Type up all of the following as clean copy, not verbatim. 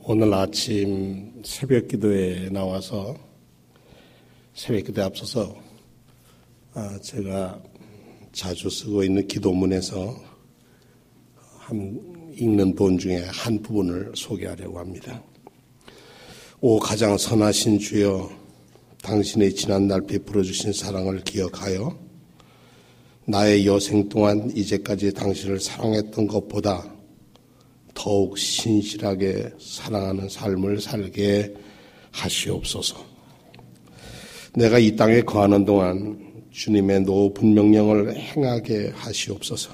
오늘 아침 새벽 기도에 나와서 새벽 기도에 앞서서 제가 자주 쓰고 있는 기도문에서 읽는 본 중에 한 부분을 소개하려고 합니다. 오 가장 선하신 주여, 당신의 지난날 베풀어 주신 사랑을 기억하여 나의 여생 동안 이제까지 당신을 사랑했던 것보다 더욱 신실하게 사랑하는 삶을 살게 하시옵소서. 내가 이 땅에 거하는 동안 주님의 높은 명령을 행하게 하시옵소서.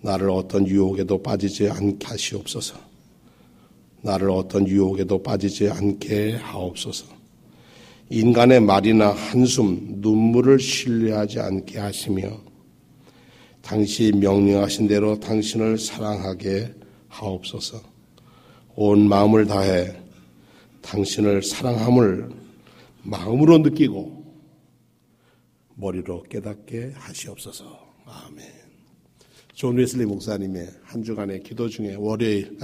나를 어떤 유혹에도 빠지지 않게 하시옵소서. 나를 어떤 유혹에도 빠지지 않게 하옵소서. 인간의 말이나 한숨, 눈물을 신뢰하지 않게 하시며 당시 명령하신 대로 당신을 사랑하게 하옵소서. 온 마음을 다해 당신을 사랑함을 마음으로 느끼고 머리로 깨닫게 하시옵소서. 아멘. 존 웨슬리 목사님의 한 주간의 기도 중에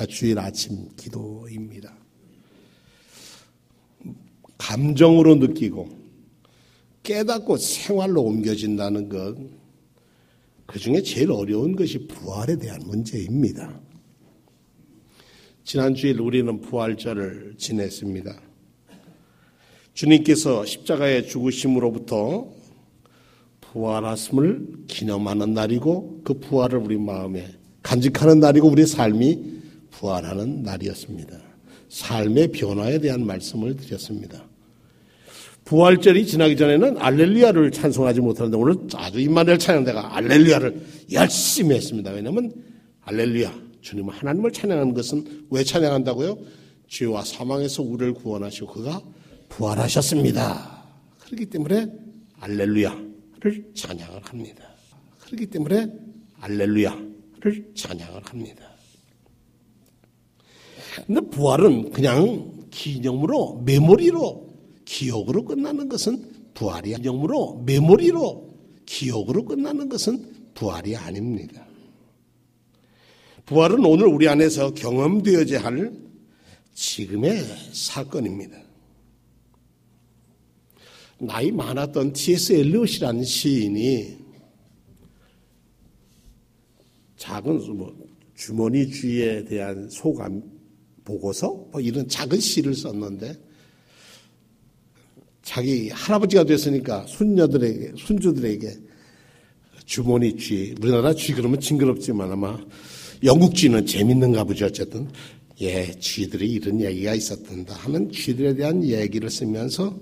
주일 아침 기도입니다. 감정으로 느끼고 깨닫고 생활로 옮겨진다는 것, 그 중에 제일 어려운 것이 부활에 대한 문제입니다. 지난 주일 우리는 부활절을 지냈습니다. 주님께서 십자가의 죽으심으로부터 부활하심을 기념하는 날이고 그 부활을 우리 마음에 간직하는 날이고 우리 삶이 부활하는 날이었습니다. 삶의 변화에 대한 말씀을 드렸습니다. 부활절이 지나기 전에는 알렐루야를 찬송하지 못하는데 오늘 아주 임마누엘 찬양대가 알렐루야를 열심히 했습니다. 왜냐하면 알렐루야, 주님은 하나님을 찬양하는 것은 왜 찬양한다고요? 죄와 사망에서 우리를 구원하시고 그가 부활하셨습니다. 그렇기 때문에 알렐루야를 찬양을 합니다. 그렇기 때문에 알렐루야를 찬양을 합니다. 근데 부활은 그냥 기념으로, 메모리로, 기억으로 끝나는 것은 부활이 아닙니다. 기념으로, 메모리로, 기억으로 끝나는 것은 부활이 아닙니다. 부활은 오늘 우리 안에서 경험되어야 할 지금의 사건입니다. 나이 많았던 T.S. 엘리엇이라는 시인이 작은 주머니주의에 대한 소감 보고서 이런 작은 시를 썼는데 자기 할아버지가 됐으니까 순주들에게 주머니주의, 우리나라 쥐 그러면 징그럽지만 아마 영국쥐는 재밌는가 보죠. 어쨌든 쥐들이 이런 얘기가 있었단다 하는 쥐들에 대한 얘기를 쓰면서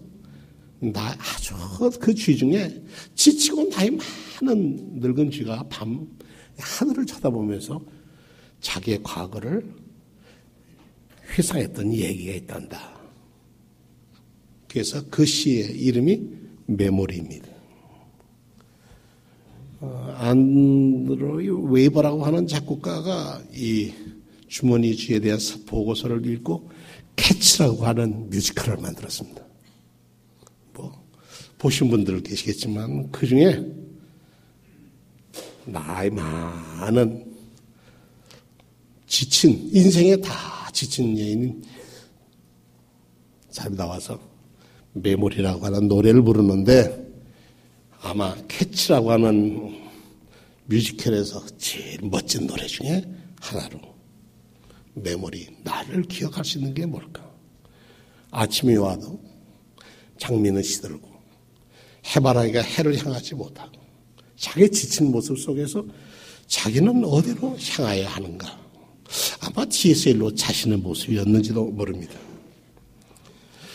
아주 그 쥐 중에 지치고 나이 많은 늙은 쥐가 밤 하늘을 쳐다보면서 자기의 과거를 회상했던 얘기가 있단다. 그래서 그 시의 이름이 메모리입니다. 안드로 웨이버라고 하는 작곡가가 이 주머니 쥐에 대한 보고서를 읽고 캐치라고 하는 뮤지컬을 만들었습니다. 보신 분들 계시겠지만 그 중에 나이 많은 지친, 인생에 다 지친 여인인 사람이 나와서 메모리라고 하는 노래를 부르는데 아마 캐치라고 하는 뮤지컬에서 제일 멋진 노래 중에 하나로 메모리, 나를 기억할 수 있는 게 뭘까? 아침이 와도 장미는 시들고 해바라기가 해를 향하지 못하고 자기 지친 모습 속에서 자기는 어디로 향하여야 하는가? 아마 T.S. 엘리엇 자신의 모습이었는지도 모릅니다.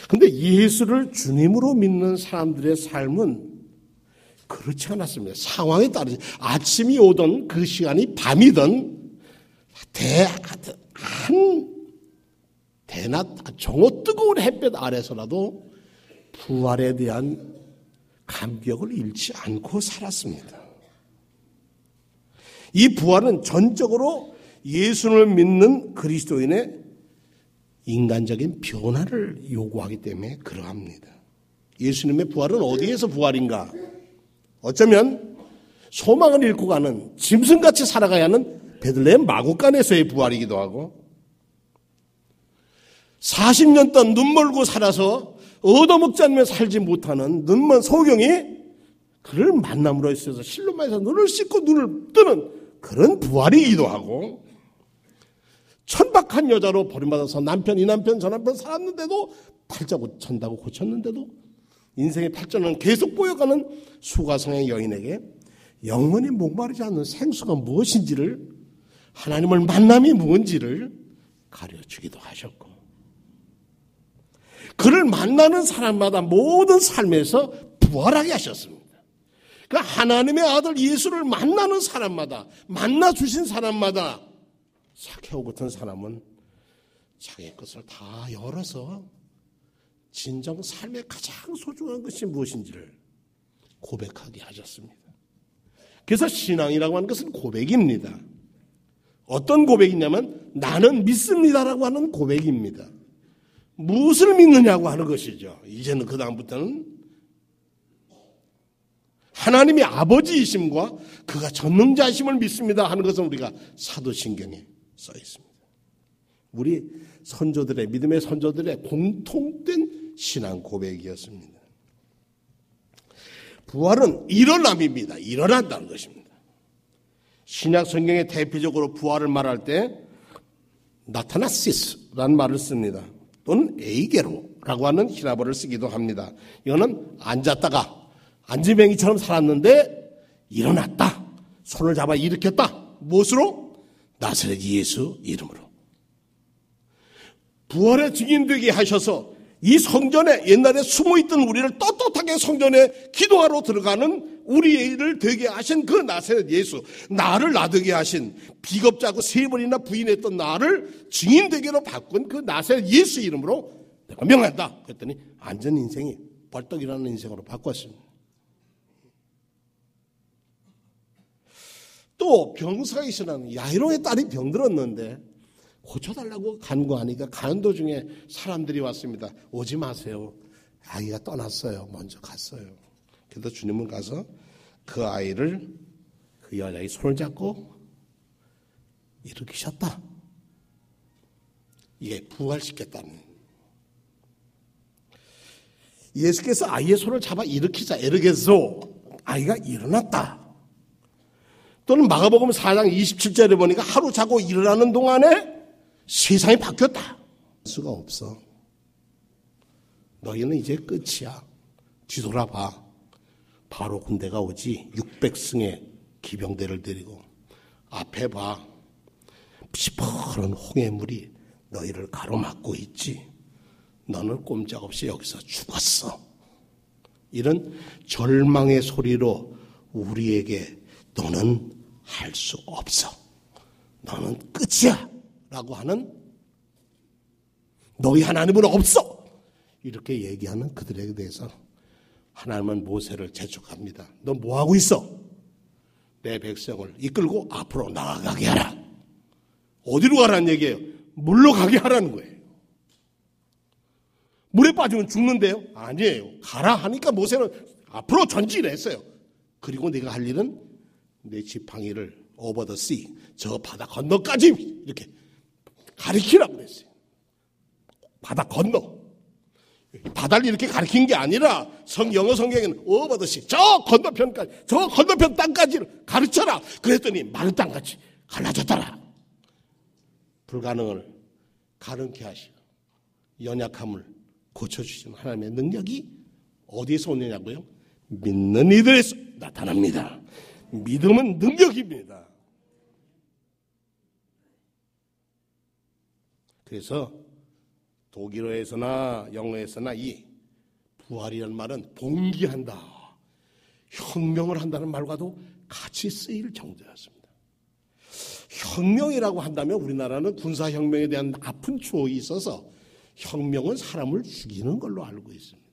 그런데 예수를 주님으로 믿는 사람들의 삶은 그렇지 않았습니다. 상황에 따르지 아침이 오던 그 시간이 밤이든 대낮 정오 뜨거운 햇볕 아래서라도 부활에 대한 감격을 잃지 않고 살았습니다. 이 부활은 전적으로 예수를 믿는 그리스도인의 인간적인 변화를 요구하기 때문에 그러합니다. 예수님의 부활은 어디에서 부활인가? 어쩌면 소망을 잃고 가는 짐승같이 살아가야 하는 베들레헴 마구간에서의 부활이기도 하고 40년 동안 눈 멀고 살아서 얻어먹지 않으면 살지 못하는 눈먼 소경이 그를 만남으로 있어서 실로마에서 눈을 씻고 눈을 뜨는 그런 부활이기도 하고, 천박한 여자로 버림받아서 남편 이 남편 저 남편 살았는데도 팔자 고친다고 고쳤는데도 인생의 발전은 계속 보여가는 수가성의 여인에게 영원히 목마르지 않는 생수가 무엇인지를, 하나님을 만남이 뭔지를 가르쳐주기도 하셨고, 그를 만나는 사람마다 모든 삶에서 부활하게 하셨습니다. 그러니까 하나님의 아들 예수를 만나는 사람마다, 만나주신 사람마다, 사케오 같은 사람은 자기의 것을 다 열어서 진정 삶의 가장 소중한 것이 무엇인지를 고백하게 하셨습니다. 그래서 신앙이라고 하는 것은 고백입니다. 어떤 고백이냐면 나는 믿습니다라고 하는 고백입니다. 무엇을 믿느냐고 하는 것이죠. 이제는 그 다음부터는 하나님의 아버지이심과 그가 전능자이심을 믿습니다 하는 것은 우리가 사도신경에 써 있습니다. 우리 선조들의, 믿음의 선조들의 공통된 신앙 고백이었습니다. 부활은 일어남입니다. 일어난다는 것입니다. 신약 성경에 대표적으로 부활을 말할 때 나타나시스라는 말을 씁니다. 또는 에이게로라고 하는 히라보를 쓰기도 합니다. 이거는 앉았다가 안지뱅이처럼 살았는데 일어났다. 손을 잡아 일으켰다. 무엇으로? 나사렛 예수 이름으로. 부활의 증인되게 하셔서 이 성전에 옛날에 숨어있던 우리를 떳떳하게 성전에 기도하러 들어가는 우리를 되게 하신 그 나사렛 예수, 나를 나되게 하신, 비겁자고 3번이나 부인했던 나를 증인되게로 바꾼 그 나사렛 예수 이름으로 내가 명한다. 그랬더니 안전 인생이 벌떡 일어나는 인생으로 바꿨습니다. 또 병사가 있으라는 야이로의 딸이 병들었는데 고쳐달라고 간구하니까 가는 도중에 사람들이 왔습니다. 오지 마세요. 아이가 떠났어요. 먼저 갔어요. 그래서 주님은 가서 그 아이를, 그 여자의 손을 잡고 일으키셨다. 이게 부활시켰다는. 예수께서 아이의 손을 잡아 일으키자 에르게소, 아이가 일어났다. 또는 마가복음 4장 27절에 보니까 하루 자고 일어나는 동안에 세상이 바뀌었다. 수가 없어. 너희는 이제 끝이야. 뒤돌아봐. 바로 군대가 오지. 600승의 기병대를 데리고 앞에 봐. 시퍼런 홍해물이 너희를 가로막고 있지. 너는 꼼짝없이 여기서 죽었어. 이런 절망의 소리로 우리에게 너는 할 수 없어. 너는 끝이야. 라고 하는, 너희 하나님은 없어. 이렇게 얘기하는 그들에 대해서 하나님은 모세를 재촉합니다. 너 뭐하고 있어? 내 백성을 이끌고 앞으로 나아가게 하라. 어디로 가라는 얘기예요? 물로 가게 하라는 거예요. 물에 빠지면 죽는데요? 아니에요. 가라 하니까 모세는 앞으로 전진했어요. 그리고 네가 할 일은 내 지팡이를 over the sea, 저 바다 건너까지 이렇게 가리키라고 그랬어요. 바다 건너. 바다를 이렇게 가리킨 게 아니라 영어 성경에는 over the sea, 저 건너편까지, 저 건너편 땅까지를 가르쳐라. 그랬더니 마른 땅같이 갈라졌더라. 불가능을 가능케 하시고 연약함을 고쳐주시는 하나님의 능력이 어디에서 오느냐고요? 믿는 이들에서 나타납니다. 믿음은 능력입니다. 그래서 독일어에서나 영어에서나 이 부활이라는 말은 봉기한다, 혁명을 한다는 말과도 같이 쓰일 정도였습니다. 혁명이라고 한다면 우리나라는 군사혁명에 대한 아픈 추억이 있어서 혁명은 사람을 죽이는 걸로 알고 있습니다.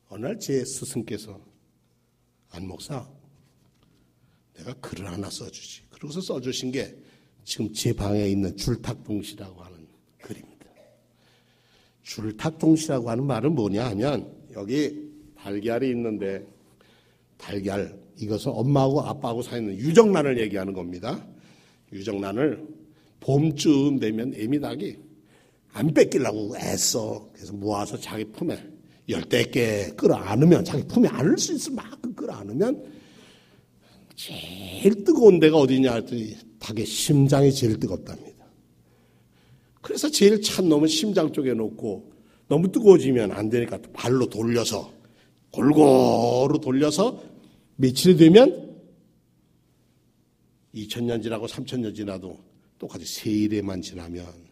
어느 날 제 스승께서, 안 목사, 내가 글을 하나 써주지. 그러고서 써주신 게 지금 제 방에 있는 줄탁동시라고 하는 글입니다. 줄탁동시라고 하는 말은 뭐냐 하면, 여기 달걀이 있는데 달걀, 이것은 엄마하고 아빠하고 사는 유정란을 얘기하는 겁니다. 유정란을 봄쯤 되면 애미닭이 안 뺏기려고 애써. 그래서 모아서 자기 품에 열댓 끌어안으면, 자기 품에 안을 수 있을 만큼 끌어안으면 제일 뜨거운 데가 어디냐 했더니 닭의 심장이 제일 뜨겁답니다. 그래서 제일 찬 놈은 심장 쪽에 놓고 너무 뜨거워지면 안 되니까 발로 돌려서 골고루 돌려서 며칠이 되면 2000년 지나고 3000년 지나도 똑같이 세일에만 지나면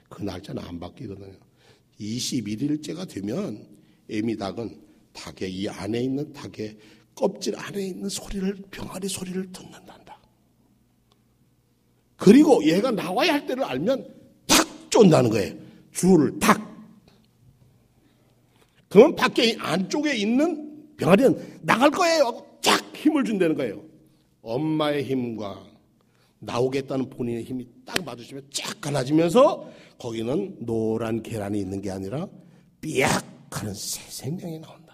그 날짜는 안 바뀌거든요. 21일째가 되면 애미닭은 닭의 이 안에 있는 닭의 껍질 안에 있는 소리를, 병아리 소리를 듣는단다. 그리고 얘가 나와야 할 때를 알면 탁 쫀다는 거예요. 줄을 탁. 그러면 밖에 안쪽에 있는 병아리는 나갈 거예요. 쫙 힘을 준다는 거예요. 엄마의 힘과 나오겠다는 본인의 힘이 딱 맞으시면 쫙 갈라지면서 거기는 노란 계란이 있는 게 아니라 삐약 하는 새 생명이 나온단다.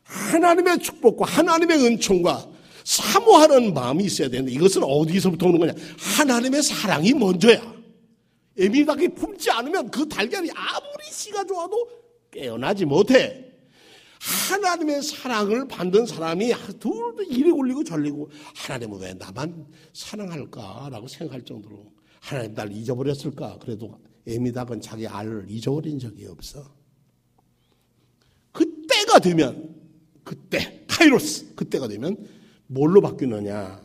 하나님의 축복과 하나님의 은총과 사모하는 마음이 있어야 되는데 이것은 어디서부터 오는 거냐? 하나님의 사랑이 먼저야. 애미닭이 품지 않으면 그 달걀이 아무리 씨가 좋아도 깨어나지 못해. 하나님의 사랑을 받는 사람이 둘도 이리 올리고 절리고 하나님은 왜 나만 사랑할까라고 생각할 정도로 하나님 날 잊어버렸을까? 그래도 애미닭은 자기 알을 잊어버린 적이 없어. 그때가 되면, 그때 카이로스, 그때가 되면 뭘로 바뀌느냐?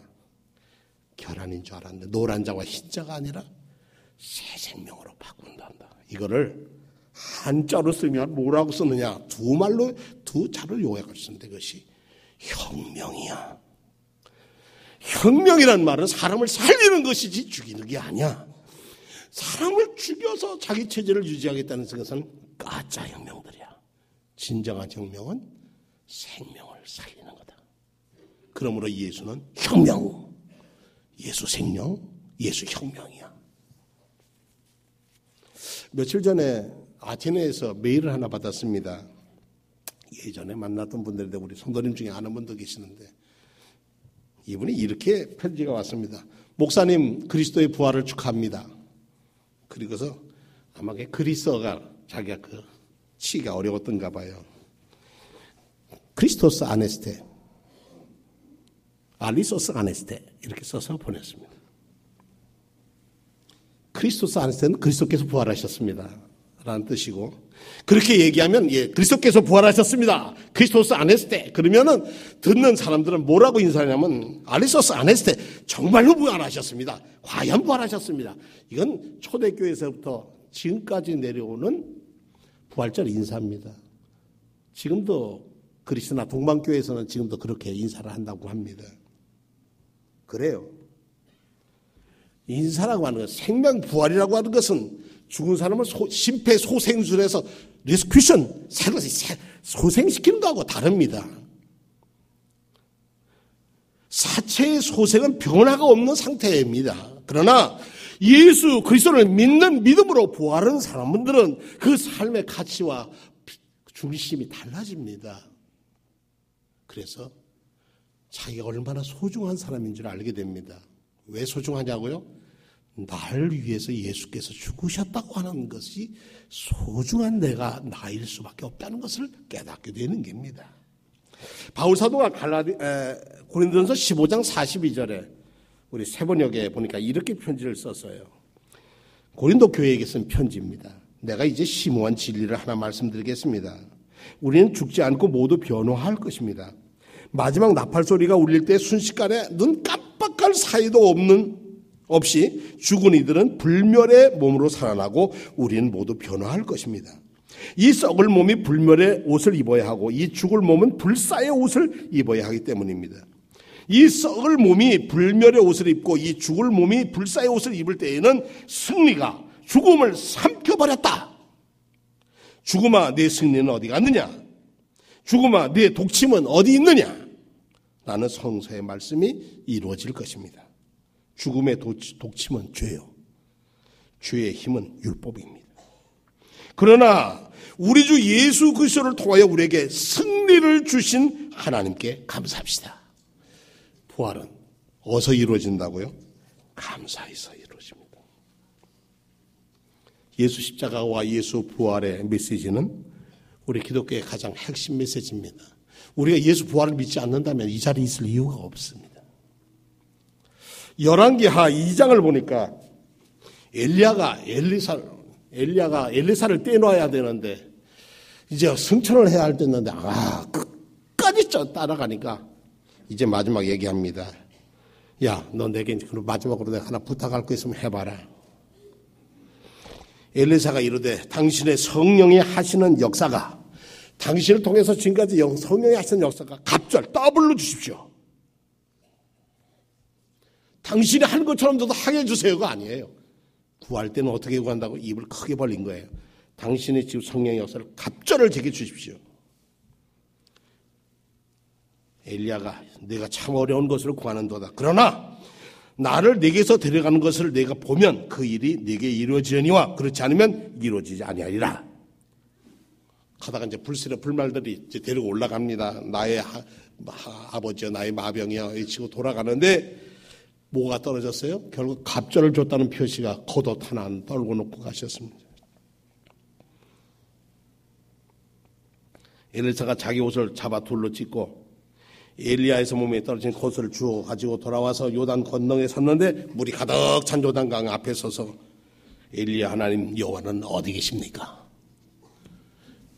계란인 줄 알았는데 노란 자와 흰 자가 아니라 새 생명으로 바꾼단다. 이거를 한자로 쓰면 뭐라고 쓰느냐? 두 말로, 두 자를 요약할 수 있는데 그것이 혁명이야. 혁명이란 말은 사람을 살리는 것이지 죽이는 게 아니야. 사람을 죽여서 자기 체제를 유지하겠다는 것은 가짜 혁명들이야. 진정한 혁명은 생명을 살리는 거다. 그러므로 예수는 혁명, 예수 생명, 예수 혁명이야. 며칠 전에 아테네에서 메일을 하나 받았습니다. 예전에 만났던 분들인데 우리 성도님 중에 아는 분도 계시는데 이분이 이렇게 편지가 왔습니다. 목사님, 그리스도의 부활을 축하합니다. 그리고서 아마 그리스어가 자기가 치기가 어려웠던가 봐요. 크리스토스 아네스테, 알리소스 아네스테 이렇게 써서 보냈습니다. 크리스토스 아네스테는 그리스도께서 부활하셨습니다 라는 뜻이고, 그렇게 얘기하면 예, 그리스도께서 부활하셨습니다. 크리스토스 아네스테. 그러면은 듣는 사람들은 뭐라고 인사하냐면 알리소스 아네스테. 정말로 부활하셨습니다. 과연 부활하셨습니다. 이건 초대교회에서부터 지금까지 내려오는 부활절 인사입니다. 지금도 그리스나 동방교회에서는 지금도 그렇게 인사를 한다고 합니다. 그래요. 인사라고 하는 것, 생명 부활이라고 하는 것은 죽은 사람을 심폐소생술에서 리스큐션, 소생시키는 거하고 다릅니다. 사체의 소생은 변화가 없는 상태입니다. 그러나 예수 그리스도를 믿는 믿음으로 부활하는 사람들은 그 삶의 가치와 중심이 달라집니다. 그래서 자기가 얼마나 소중한 사람인 줄 알게 됩니다. 왜 소중하냐고요? 날 위해서 예수께서 죽으셨다고 하는 것이 소중한 내가 나일 수밖에 없다는 것을 깨닫게 되는 겁니다. 바울 사도가 고린도전서 15장 42절에 우리 세번역에 보니까 이렇게 편지를 썼어요. 고린도 교회에게 쓴 편지입니다. 내가 이제 심오한 진리를 하나 말씀드리겠습니다. 우리는 죽지 않고 모두 변화할 것입니다. 마지막 나팔 소리가 울릴 때 순식간에 눈 깜빡할 사이도 없이 죽은 이들은 불멸의 몸으로 살아나고 우리는 모두 변화할 것입니다. 이 썩을 몸이 불멸의 옷을 입어야 하고 이 죽을 몸은 불사의 옷을 입어야 하기 때문입니다. 이 썩을 몸이 불멸의 옷을 입고 이 죽을 몸이 불사의 옷을 입을 때에는 승리가 죽음을 삼켜버렸다. 죽음아, 내 승리는 어디 갔느냐? 죽음아, 내 독침은 어디 있느냐? 라는 성서의 말씀이 이루어질 것입니다. 죽음의 독침은 죄요. 죄의 힘은 율법입니다. 그러나 우리 주 예수 그리스도를 통하여 우리에게 승리를 주신 하나님께 감사합시다. 부활은 어디서 이루어진다고요? 감사에서 이루어집니다. 예수 십자가와 예수 부활의 메시지는 우리 기독교의 가장 핵심 메시지입니다. 우리가 예수 부활을 믿지 않는다면 이 자리에 있을 이유가 없습니다. 열왕기하 2장을 보니까 엘리야가 엘리사를 떼놓아야 되는데 이제 승천을 해야 할 때였는데 끝까지 따라가니까 이제 마지막 얘기합니다. 야, 너 내게 그럼 마지막으로 내가 하나 부탁할 거 있으면 해봐라. 엘리사가 이르되 당신의 성령이 하시는 역사가 당신을 통해서 지금까지 성령이 하시는 역사가 갑절 더블로 주십시오. 당신이 한 것처럼 저도 하게 해주세요가 아니에요. 구할 때는 어떻게 구한다고 입을 크게 벌린 거예요. 당신의 지금 성령의 역사를 갑절을 제게 주십시오. 엘리야가 내가 참 어려운 것을 구하는도다. 그러나 나를 네게서 데려가는 것을 내가 보면 그 일이 네게 이루어지려니와 그렇지 않으면 이루어지지 아니하리라. 하다가 이제 불신의 불말들이 이제 데리고 올라갑니다. 나의 아버지여 나의 마병이여 외치고 돌아가는데 뭐가 떨어졌어요? 결국 갑절을 줬다는 표시가 겉옷 하나 떨고 놓고 가셨습니다. 엘리사가 자기 옷을 잡아 둘로 찢고 엘리야에서 몸에 떨어진 겉옷을 주워 가지고 돌아와서 요단 건너에 섰는데 물이 가득 찬 요단강 앞에 서서 엘리야 하나님 여호와는 어디 계십니까?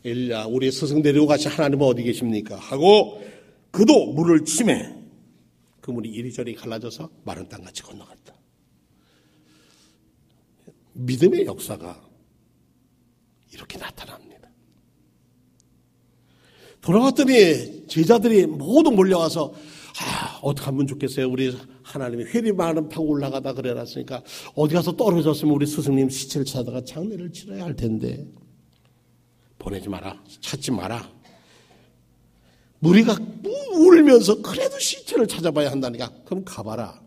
엘리야 우리 스승 데리고 가신 하나님은 어디 계십니까? 하고 그도 물을 치매 그 물이 이리저리 갈라져서 마른 땅같이 건너갔다. 믿음의 역사가 이렇게 나타납니다. 돌아갔더니 제자들이 모두 몰려와서 어떻게 하면 좋겠어요. 우리 하나님이 회리만은 타고 올라가다 그래놨으니까 어디 가서 떨어졌으면 우리 스승님 시체를 찾아가 장례를 치러야 할 텐데 보내지 마라. 찾지 마라. 무리가 울면서 그래도 시체를 찾아봐야 한다니까. 그럼 가봐라.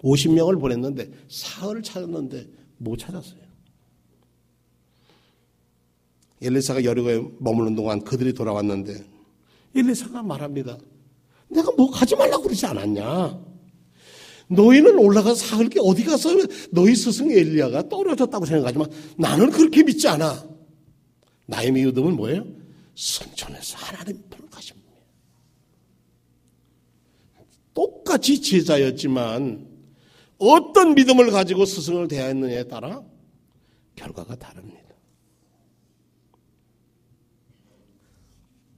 50명을 보냈는데 사흘을 찾았는데 못 찾았어요. 엘리사가 여리고에 머무는 동안 그들이 돌아왔는데 엘리사가 말합니다. 내가 뭐 가지 말라고 그러지 않았냐. 너희는 올라가서 사흘 게 어디 가서 너희 스승 엘리야가 떨어졌다고 생각하지만 나는 그렇게 믿지 않아. 나의 믿음은 뭐예요? 승천해서 하나님 편을 가십니다. 똑같이 제자였지만 어떤 믿음을 가지고 스승을 대하였느냐에 따라 결과가 다릅니다.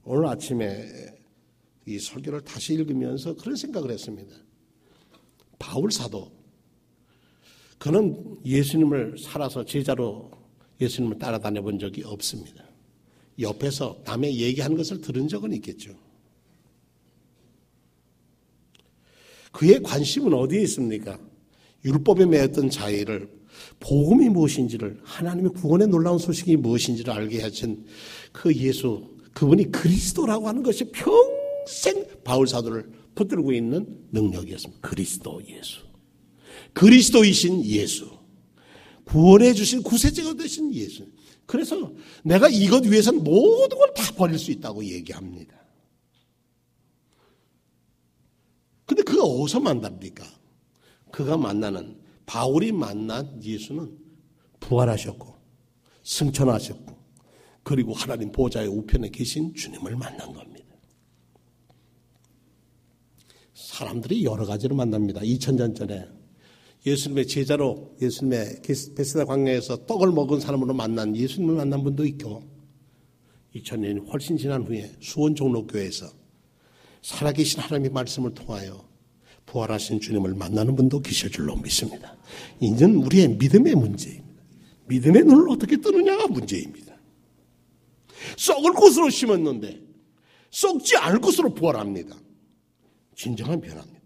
오늘 아침에 이 설교를 다시 읽으면서 그런 생각을 했습니다. 바울 사도 그는 예수님을 살아서 제자로 예수님을 따라다녀 본 적이 없습니다. 옆에서 남의 얘기하는 것을 들은 적은 있겠죠. 그의 관심은 어디에 있습니까? 율법에 매였던 자의를 복음이 무엇인지를 하나님의 구원의 놀라운 소식이 무엇인지를 알게 하신 그 예수 그분이 그리스도라고 하는 것이 평생 바울 사도를 붙들고 있는 능력이었습니다. 그리스도 예수. 그리스도이신 예수. 구원해 주신 구세주가 되신 예수. 그래서 내가 이것 위해서는 모든 걸 다 버릴 수 있다고 얘기합니다. 근데 그가 어디서 만납니까? 그가 만나는 바울이 만난 예수는 부활하셨고 승천하셨고 그리고 하나님 보좌의 우편에 계신 주님을 만난 겁니다. 사람들이 여러 가지로 만납니다. 2000년 전에 예수님의 제자로 예수님의 베세다 광야에서 떡을 먹은 사람으로 만난 예수님을 만난 분도 있고 2000년이 훨씬 지난 후에 수원 종로교회에서 살아계신 하나님의 말씀을 통하여 부활하신 주님을 만나는 분도 계실 줄로 믿습니다. 이제는 우리의 믿음의 문제입니다. 믿음의 눈을 어떻게 뜨느냐가 문제입니다. 썩을 것으로 심었는데 썩지 않을 것으로 부활합니다. 진정한 변화입니다.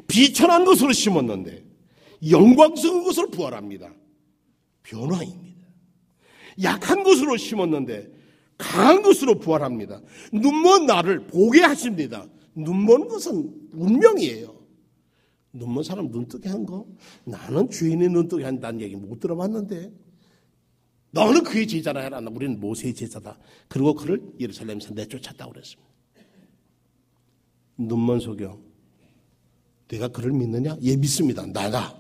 비천한 것으로 심었는데 영광스러운 것으로 부활합니다. 변화입니다. 약한 것으로 심었는데 강한 것으로 부활합니다. 눈먼 나를 보게 하십니다. 눈먼 것은 운명이에요. 눈먼 사람 눈뜨게 한 거 나는 주인의 눈뜨게 한다는 얘기 못 들어봤는데 너는 그의 제자라 해라. 우리는 모세의 제자다. 그리고 그를 예루살렘에서 내쫓았다고 그랬습니다. 눈먼 소경. 내가 그를 믿느냐? 예, 믿습니다. 나가.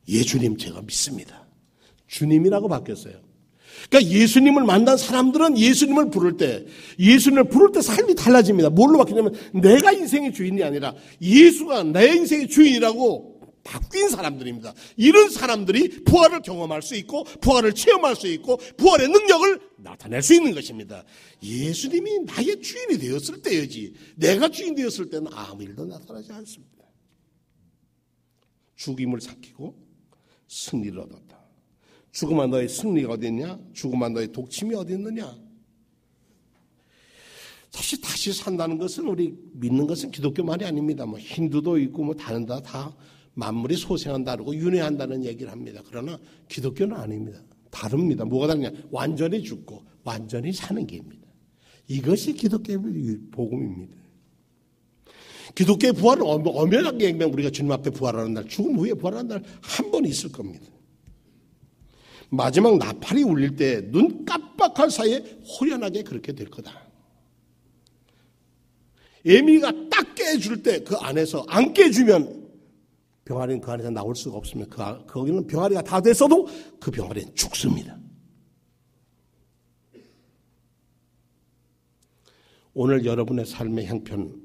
예, 주님 제가 믿습니다. 주님이라고 바뀌었어요. 그러니까 예수님을 만난 사람들은 예수님을 부를 때 삶이 달라집니다. 뭘로 바뀌냐면 내가 인생의 주인이 아니라 예수가 내 인생의 주인이라고 바뀐 사람들입니다. 이런 사람들이 부활을 경험할 수 있고 부활을 체험할 수 있고 부활의 능력을 나타낼 수 있는 것입니다. 예수님이 나의 주인이 되었을 때여지 내가 주인 되었을 때는 아무 일도 나타나지 않습니다. 죽임을 삼키고 승리를 얻었다. 죽음아 너의 승리가 어디 있냐? 죽음아 너의 독침이 어디 있느냐? 사실 다시 산다는 것은 우리 믿는 것은 기독교 말이 아닙니다. 뭐 힌두도 있고 뭐 다른 다 만물이 소생한다고 윤회한다는 얘기를 합니다. 그러나 기독교는 아닙니다. 다릅니다. 뭐가 다르냐? 완전히 죽고 완전히 사는 게입니다. 이것이 기독교의 복음입니다. 기독교의 부활은 엄연하게 얘기하면 우리가 주님 앞에 부활하는 날, 죽음 후에 부활하는 날 한 번 있을 겁니다. 마지막 나팔이 울릴 때 눈 깜빡할 사이에 호련하게 그렇게 될 거다. 에미가 딱 깨줄 때 그 안에서 안 깨주면 병아리는 그 안에서 나올 수가 없습니다. 거기는 병아리가 다 됐어도 그 병아리는 죽습니다. 오늘 여러분의 삶의 형편,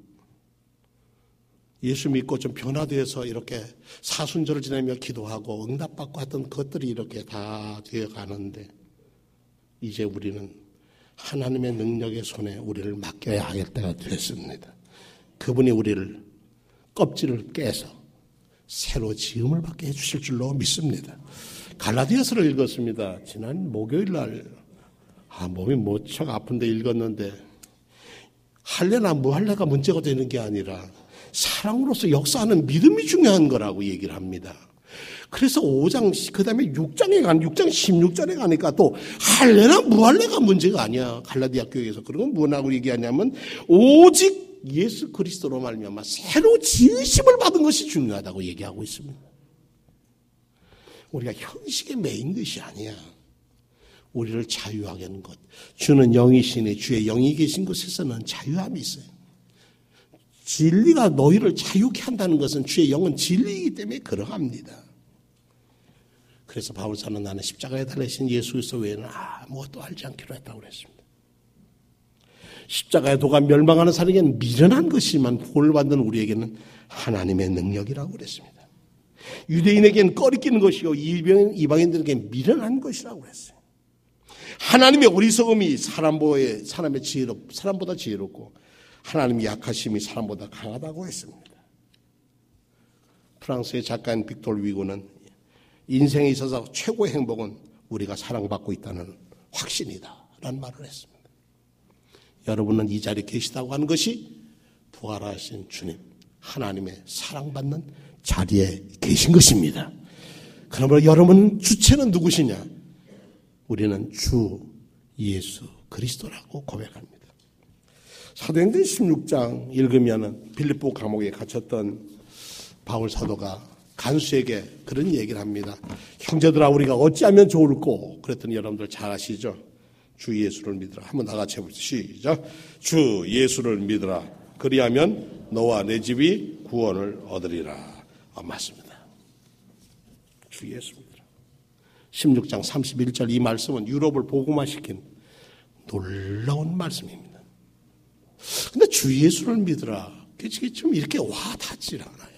예수 믿고 좀 변화되어서 이렇게 사순절을 지내며 기도하고 응답받고 했던 것들이 이렇게 다 되어가는데 이제 우리는 하나님의 능력의 손에 우리를 맡겨야 할 때가 됐습니다. 그분이 우리를 껍질을 깨서 새로 지음을 받게 해주실 줄로 믿습니다. 갈라디아서를 읽었습니다. 지난 목요일 날 몸이 무척 아픈데 읽었는데 할래나 무할래가 문제가 되는 게 아니라 사랑으로서 역사하는 믿음이 중요한 거라고 얘기를 합니다. 그래서 5장, 그 다음에 6장 16절에 가니까 또 할래나 무할래가 문제가 아니야. 갈라디아 교회에서. 그러면 뭐라고 얘기하냐면 오직 예수 그리스도로 말미암아 새로 지으심을 받은 것이 중요하다고 얘기하고 있습니다. 우리가 형식에 매인 것이 아니야. 우리를 자유하게 하는 것. 주는 영이시니 주의 영이 계신 곳에서는 자유함이 있어요. 진리가 너희를 자유케 한다는 것은 주의 영은 진리이기 때문에 그러합니다. 그래서 바울사는 나는 십자가에 달리신 예수 그리스도 외에는 아무것도 알지 않기로 했다고 그랬습니다. 십자가의 도가 멸망하는 사람에게는 미련한 것이지만 구원을 받는 우리에게는 하나님의 능력이라고 그랬습니다. 유대인에게는 꺼리끼는 것이고 이방인들에게는 미련한 것이라고 그랬어요. 하나님의 어리석음이 사람보다 지혜롭고 하나님의 약하심이 사람보다 강하다고 했습니다. 프랑스의 작가인 빅토르 위고는 인생에 있어서 최고의 행복은 우리가 사랑받고 있다는 확신이다 라는 말을 했습니다. 여러분은 이 자리에 계시다고 하는 것이 부활하신 주님 하나님의 사랑받는 자리에 계신 것입니다. 그러므로 여러분 주체는 누구시냐? 우리는 주 예수 그리스도라고 고백합니다. 사도행전 16장 읽으면은 빌립보 감옥에 갇혔던 바울 사도가 간수에게 그런 얘기를 합니다. 형제들아 우리가 어찌하면 좋을꼬? 그랬더니 여러분들 잘 아시죠? 주 예수를 믿으라. 한번 다 같이 해보시죠. 시작. 주 예수를 믿으라. 그리하면 너와 내 집이 구원을 얻으리라. 맞습니다. 주 예수 믿으라. 16장 31절 이 말씀은 유럽을 복음화시킨 놀라운 말씀입니다. 근데 주 예수를 믿으라. 그게 좀 이렇게 와닿질 않아요.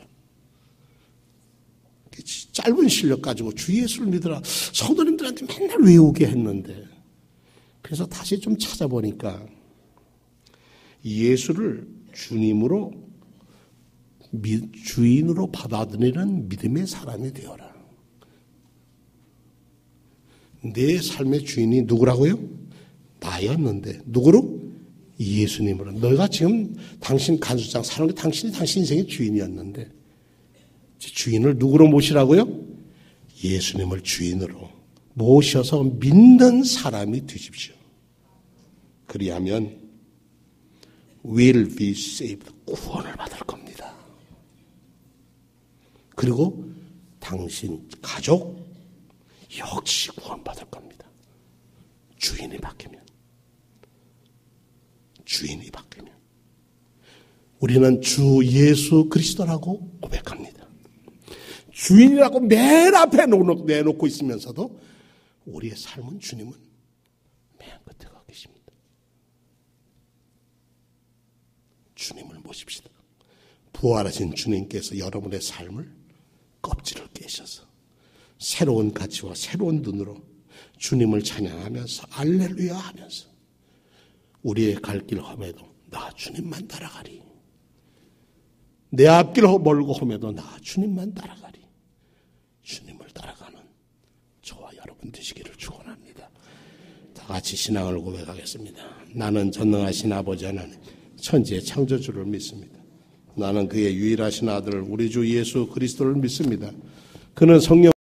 짧은 실력 가지고 주 예수를 믿으라. 성도님들한테 맨날 외우게 했는데 그래서 다시 좀 찾아보니까 예수를 주님으로 주인으로 받아들이는 믿음의 사람이 되어라. 내 삶의 주인이 누구라고요? 나였는데 누구로? 예수님으로. 너가 지금 당신 간수장 사는 게 당신 인생의 주인이었는데 주인을 누구로 모시라고요? 예수님을 주인으로 모셔서 믿는 사람이 되십시오. 그리하면 will be saved. 구원을 받을 겁니다. 그리고 당신 가족 역시 구원받을 겁니다. 주인이 바뀌면. 우리는 주 예수 그리스도라고 고백합니다. 주인이라고 맨 앞에 내놓고 있으면서도 우리의 삶은 주님은 맨 끝에 가 계십니다. 주님을 모십시다. 부활하신 주님께서 여러분의 삶을 껍질을 깨셔서 새로운 가치와 새로운 눈으로 주님을 찬양하면서 알렐루야 하면서 우리의 갈 길 험해도 나 주님만 따라가리. 내 앞길 멀고 험해도 나 주님만 따라가리. 주님을 따라가는 저와 여러분 되시기를 축원합니다. 다 같이 신앙을 고백하겠습니다. 나는 전능하신 아버지 하나님 천지의 창조주를 믿습니다. 나는 그의 유일하신 아들 우리 주 예수 그리스도를 믿습니다. 그는 성령